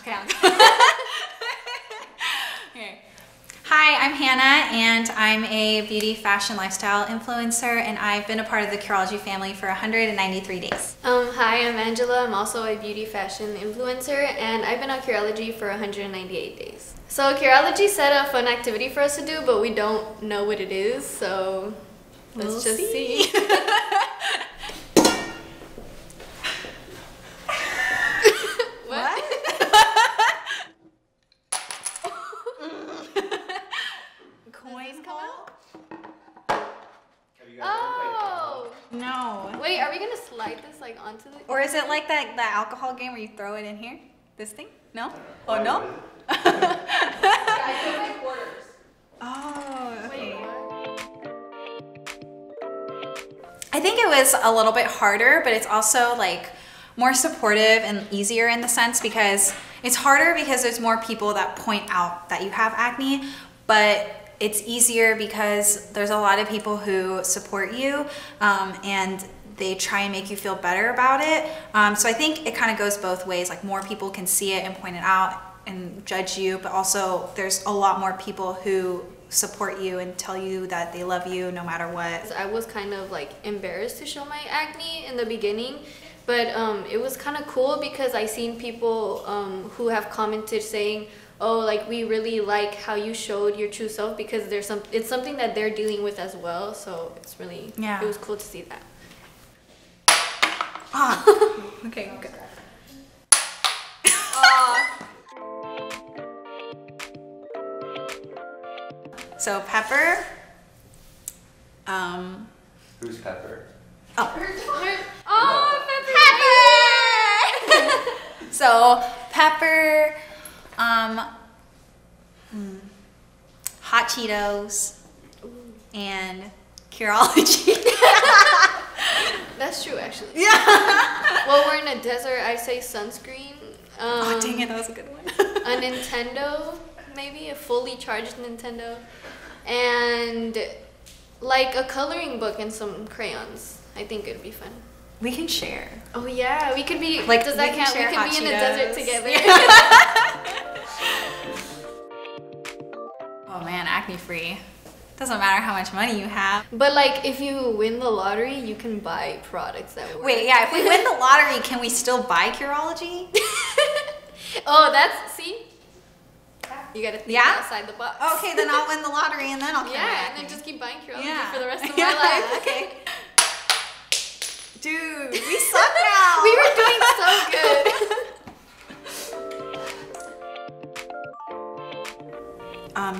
Okay. Okay. Hi, I'm Hannah, and I'm a beauty, fashion, lifestyle influencer, and I've been a part of the Curology family for 193 days. Hi, I'm Angela. I'm also a beauty, fashion influencer, and I've been on Curology for 198 days. So Curology set a fun activity for us to do, but we don't know what it is, so let's just see. Oh! No. Wait, are we gonna slide this like onto the... Or is it like that alcohol game where you throw it in here? This thing? No? Oh, no? Oh, okay. I think it was a little bit harder, but it's also like more supportive and easier in the sense because it's harder because there's more people that point out that you have acne, but it's easier because there's a lot of people who support you and they try and make you feel better about it. So I think it kind of goes both ways. Like more people can see it and point it out and judge you, but also there's a lot more people who support you and tell you that they love you no matter what. I was kind of like embarrassed to show my acne in the beginning, but it was kind of cool because I seen people who have commented saying, oh, like we really like how you showed your true self because it's something that they're dealing with as well. So it's really, it was cool to see that. Ah, okay, good. So Pepper. Who's Pepper? Oh, Pepper! So Pepper, Hot Cheetos, and Curology. That's true, actually. Yeah. Well, we're in a desert. I say sunscreen. Oh, dang it, that was a good one. A Nintendo, maybe a fully charged Nintendo, and like a coloring book and some crayons. I think it'd be fun. We can share. Oh yeah, we could be like. Does that count? We could be in the desert together. Oh man, acne free. Doesn't matter how much money you have. But like, if you win the lottery, you can buy products that work. Wait, yeah. If we win the lottery, can we still buy Curology? Oh, that's you gotta think outside the box. Okay, then I'll win the lottery and then I'll and then just keep buying Curology for the rest of my life. Okay. Dude, we suck now. We were doing so good.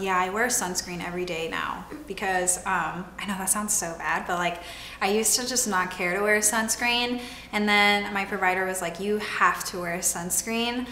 Yeah, I wear sunscreen every day now because I know that sounds so bad, but like I used to just not care to wear sunscreen, and then my provider was like, you have to wear sunscreen,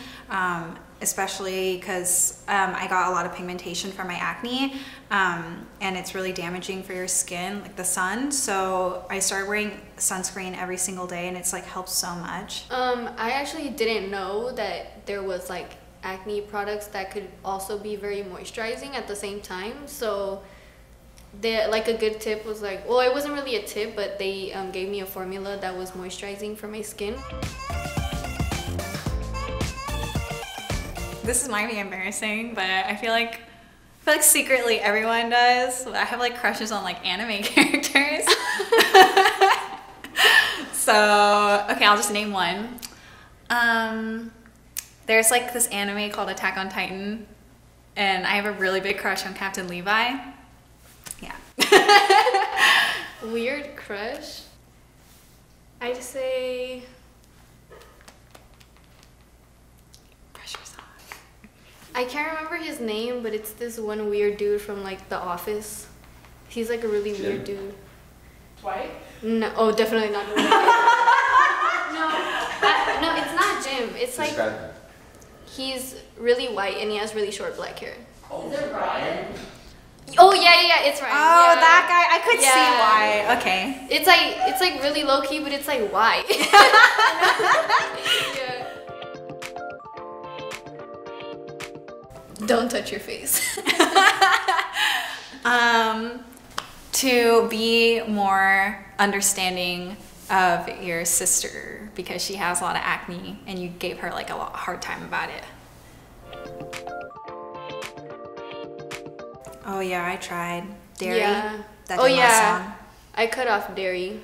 especially because I got a lot of pigmentation from my acne, and it's really damaging for your skin, like the sun. So I started wearing sunscreen every single day, and it's like helps so much. I actually didn't know that there was like acne products that could also be very moisturizing at the same time. So like a good tip was like, well, it wasn't really a tip, but they gave me a formula that was moisturizing for my skin. This might be embarrassing, but I feel like secretly everyone does. I have like crushes on like anime characters. So, okay, I'll just name one. There's like this anime called Attack on Titan, and I have a really big crush on Captain Levi. Yeah. Weird crush? I'd say... Pressure's on. I can't remember his name, but it's this one weird dude from like The Office. He's like a really weird dude. White? No, oh, definitely not. No, it's not Jim. It's like... He's really white and he has really short black hair. Oh, is it Ryan? Oh yeah, it's Ryan. Oh, that guy. I could see why. Okay. It's like really low key, but it's like why? Don't touch your face. To be more understanding of your sister because she has a lot of acne and you gave her like a hard time about it. Oh yeah, I tried. Dairy? Yeah. That Oh did not yeah. sound. I cut off dairy.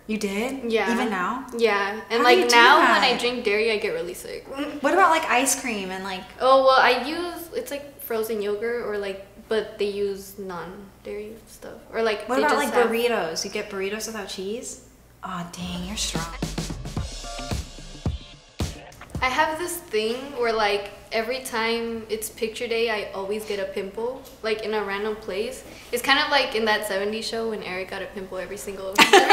You did? Yeah. Even now? Yeah. And How do you like do now that? when I drink dairy, I get really sick. What about like ice cream and like... Oh, well, I use, it's like frozen yogurt or like, but they use non-dairy stuff. Or like, What they about just like have, burritos? You get burritos without cheese? Oh dang, you're strong. I have this thing where like every time it's picture day, I always get a pimple, like in a random place. It's kind of like in that 70s show when Eric got a pimple every single picture day.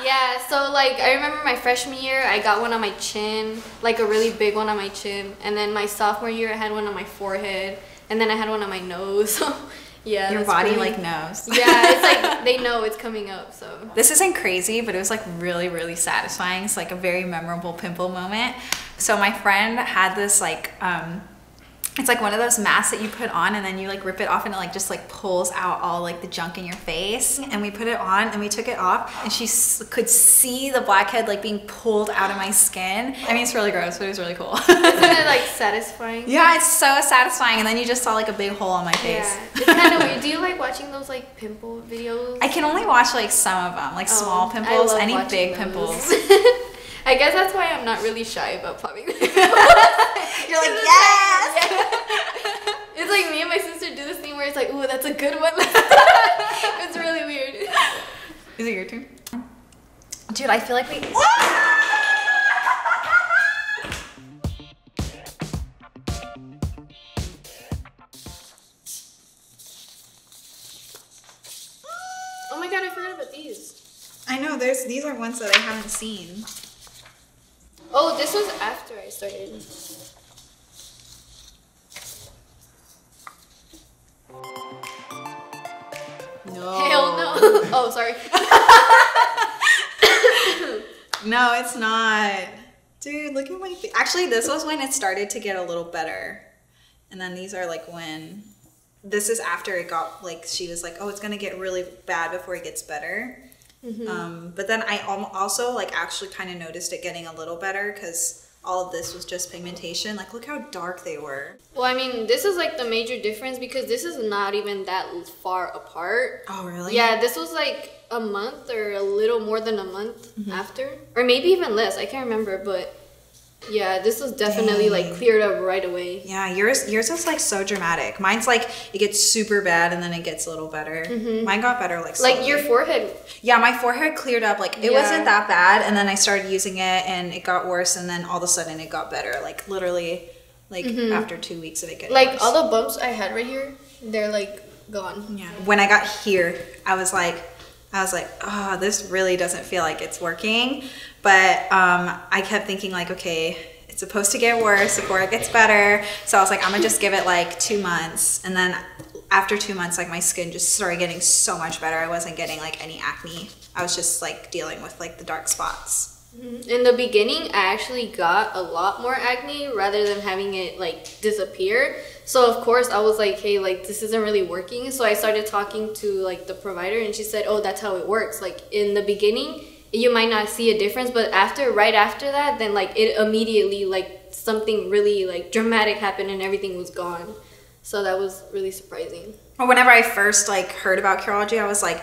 Yeah, so like I remember my freshman year, I got one on my chin, like a really big one on my chin. And then my sophomore year, I had one on my forehead. And then I had one on my nose. Yeah, Your body like knows. Yeah, it's like they know it's coming up, so. This isn't crazy, but it was like really, really satisfying. It's like a very memorable pimple moment. So my friend had this like, it's like one of those masks that you put on and then you like rip it off and it like just like pulls out all like the junk in your face. And we put it on and we took it off and she could see the blackhead like being pulled out of my skin. I mean, it's really gross, but it was really cool. Isn't it like satisfying? Yeah, it's so satisfying. And then you just saw like a big hole on my face. Yeah, it's kind of weird. Do you like watching those like pimple videos? I can only watch like some of them, like small pimples. Any big pimples. I guess that's why I'm not really shy about popping the pimples. You're like, yes! Yeah. It's like me and my sister do this thing where it's like, ooh, that's a good one. It's really weird. Is it your turn? Dude, I feel like we... Oh my god, I forgot about these. I know, these are ones that I haven't seen. Oh, this was after I started. No. Hell no. Oh, sorry. No, it's not. Dude, look at my face. Actually, this was when it started to get a little better. And then these are like when... This is after it got, like, she was like, oh, it's going to get really bad before it gets better. Mm-hmm. But then I also, like, actually kind of noticed it getting a little better because all of this was just pigmentation. Like, look how dark they were. Well, I mean, this is like the major difference because this is not even that far apart. Oh, really? Yeah, this was like a month or a little more than a month after. Or maybe even less. I can't remember, but yeah, this was definitely like cleared up right away. Yeah, yours is like so dramatic. Mine's like it gets super bad and then it gets a little better. Mine got better like slowly. Like your forehead. Yeah, my forehead cleared up. Like it wasn't that bad, and then I started using it and it got worse, and then all of a sudden it got better. Like literally, like after 2 weeks of it getting like worse. all the bumps I had right here, they're like gone. Yeah. When I got here, I was like, oh, this really doesn't feel like it's working. But I kept thinking like, okay, it's supposed to get worse before it gets better. So I was like, I'm gonna just give it like 2 months. And then after 2 months, like my skin just started getting so much better. I wasn't getting like any acne. I was just like dealing with like the dark spots. In the beginning, I actually got a lot more acne rather than having it like disappear. So of course I was like, hey, like this isn't really working. So I started talking to like the provider and she said, oh, that's how it works. Like in the beginning, you might not see a difference, but right after that, then like it immediately like something really like dramatic happened and everything was gone. So that was really surprising. Whenever I first like heard about Curology, I was like,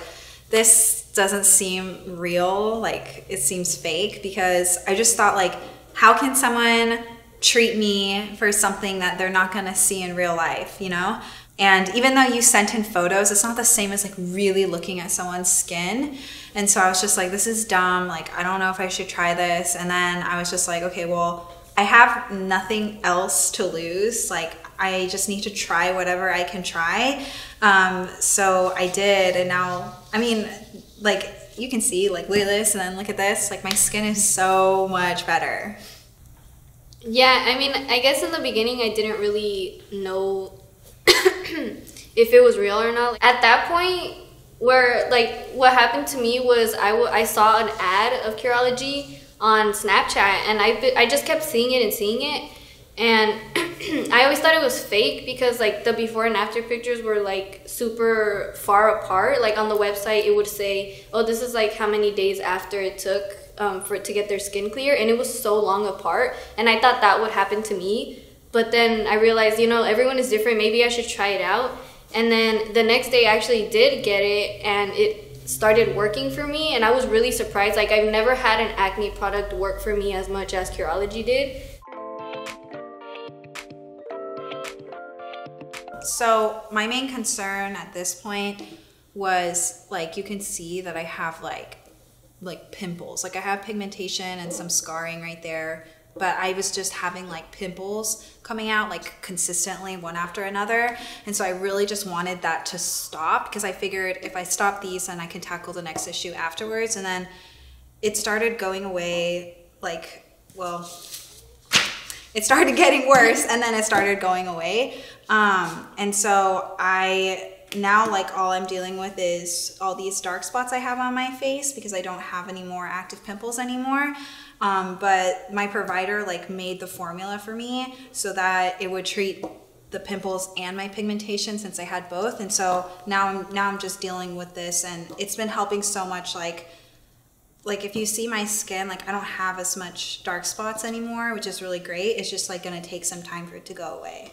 this doesn't seem real. Like it seems fake, because I just thought like, how can someone treat me for something that they're not gonna see in real life, you know? And even though you sent in photos, it's not the same as like really looking at someone's skin. And so I was just like, this is dumb. Like, I don't know if I should try this. And then I was just like, okay, well, I have nothing else to lose. Like, I just need to try whatever I can try. So I did. And now, I mean, like, you can see, like, look at this and then look at this. Like, my skin is so much better. Yeah, I mean, I guess in the beginning I didn't really know if it was real or not. At that point, where like what happened to me was I saw an ad of Curology on Snapchat, and I just kept seeing it, and I always thought it was fake because like the before and after pictures were like super far apart. Like on the website it would say, oh, this is like how many days after it took for it to get their skin clear, and it was so long apart, and I thought that would happen to me. But then I realized, you know, everyone is different. Maybe I should try it out. And then the next day I actually did get it, and it started working for me, and I was really surprised. Like, I've never had an acne product work for me as much as Curology did. So my main concern at this point was, like, you can see that I have like pimples. Like, I have pigmentation and some scarring right there, but I was just having like pimples coming out like consistently one after another. And so I really just wanted that to stop, because I figured if I stop these, then I can tackle the next issue afterwards. And then it started going away, like, well, it started getting worse, and then it started going away. And so now, like, all I'm dealing with is all these dark spots I have on my face, because I don't have any more active pimples anymore. But my provider like made the formula for me so that it would treat the pimples and my pigmentation, since I had both. And so now I'm just dealing with this, and it's been helping so much. Like if you see my skin, like, I don't have as much dark spots anymore, which is really great. It's just like gonna take some time for it to go away.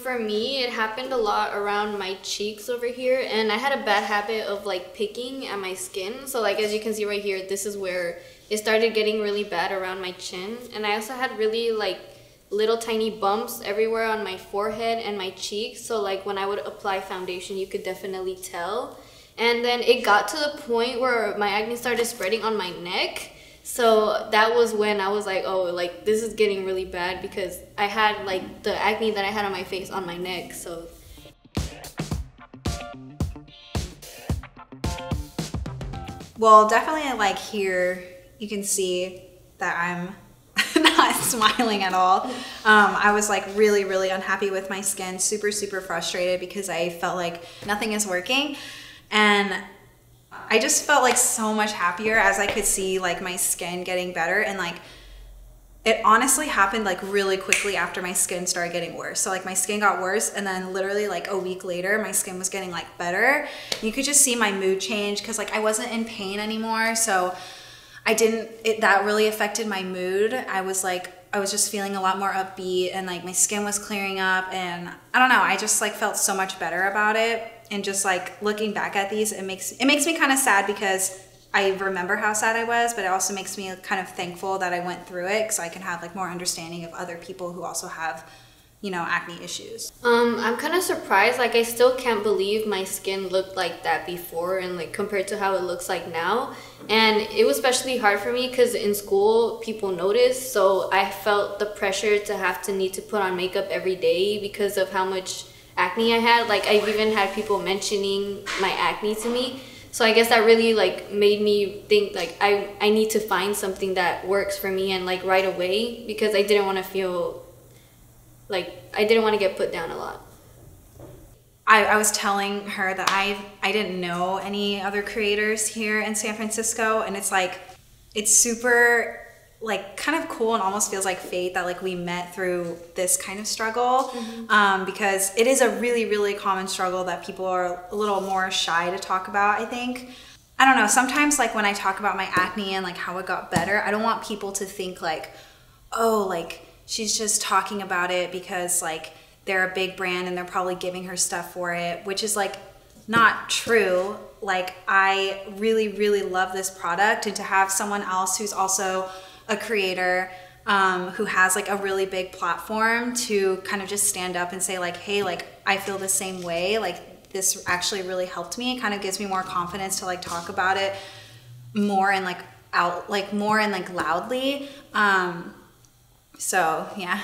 For me, it happened a lot around my cheeks over here, and I had a bad habit of like picking at my skin. So like, as you can see right here, this is where it started getting really bad around my chin. And I also had really like little tiny bumps everywhere on my forehead and my cheeks. So like, when I would apply foundation, you could definitely tell. And then it got to the point where my acne started spreading on my neck. So that was when I was like, oh, like, this is getting really bad, because I had like the acne that I had on my face on my neck. So well, definitely, like, here you can see that I'm not smiling at all. I was like really unhappy with my skin, super frustrated, because I felt like nothing is working. And I just felt like so much happier as I could see like my skin getting better. And like, it honestly happened like really quickly after my skin started getting worse. So like, my skin got worse, and then literally like a week later, my skin was getting like better. You could just see my mood change, because like I wasn't in pain anymore. So that really affected my mood. I was just feeling a lot more upbeat, and like my skin was clearing up, and I don't know, I just like felt so much better about it. And just like looking back at these, it makes me kind of sad, because I remember how sad I was, but it also makes me kind of thankful that I went through it, because I can have like more understanding of other people who also have, you know, acne issues. I'm kind of surprised. Like, I still can't believe my skin looked like that before, and like compared to how it looks like now. And it was especially hard for me because in school people noticed, so I felt the pressure to need to put on makeup every day because of how much acne I had. Like, I've even had people mentioning my acne to me. So I guess that really like made me think like I need to find something that works for me, and like right away, because I didn't want to feel like I didn't want to get put down a lot. I was telling her that I didn't know any other creators here in San Francisco, and it's like, it's super like kind of cool, and almost feels like fate that like we met through this kind of struggle. Because it is a really common struggle that people are a little more shy to talk about, I think. I don't know, sometimes like when I talk about my acne and like how it got better, I don't want people to think like, oh, like she's just talking about it because like they're a big brand and they're probably giving her stuff for it, which is like not true. Like, I really love this product, and to have someone else who's also a creator who has like a really big platform to kind of just stand up and say like, hey, like I feel the same way, like this actually really helped me. It kind of gives me more confidence to like talk about it more and like more and like loudly. So yeah.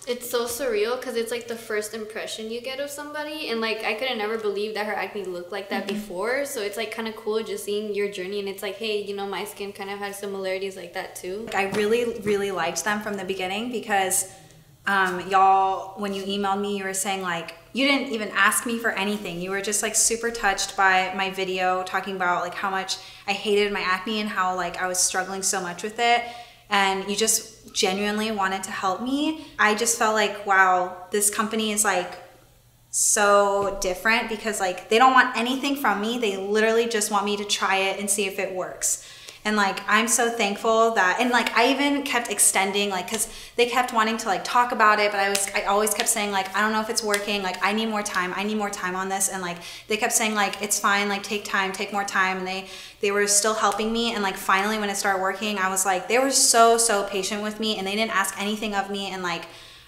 It's so surreal because it's like the first impression you get of somebody, and like I could have never believed that her acne looked like that before. So it's like kind of cool just seeing your journey, and it's like, hey, you know, my skin kind of has similarities like that too. I really liked them from the beginning because y'all, when you emailed me, you were saying like, you didn't even ask me for anything. You were just like super touched by my video talking about like how much I hated my acne and how like I was struggling so much with it. And you just genuinely wanted to help me. I just felt like, wow, this company is like so different because like they don't want anything from me. They literally just want me to try it and see if it works. And like, I'm so thankful that, and like, I even kept extending, like, cause they kept wanting to like talk about it, but I always kept saying like, I don't know if it's working. Like, I need more time on this. And like, they kept saying like, it's fine, like take more time. And they were still helping me. And like, finally when it started working, I was like, they were so patient with me, and they didn't ask anything of me. And like,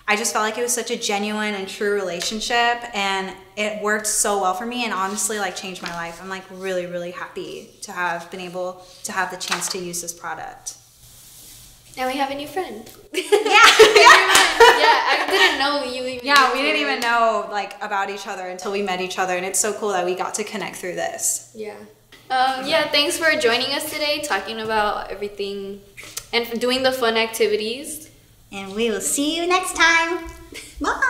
I just felt like it was such a genuine and true relationship, and it worked so well for me, and honestly like changed my life. I'm like really happy to have been able to have the chance to use this product. And we have a new friend. Yeah. Yeah, I didn't know you even. Yeah, we didn't even know like about each other until we met each other, and it's so cool that we got to connect through this. Yeah. Yeah, thanks for joining us today, talking about everything and doing the fun activities. And we will see you next time. Bye.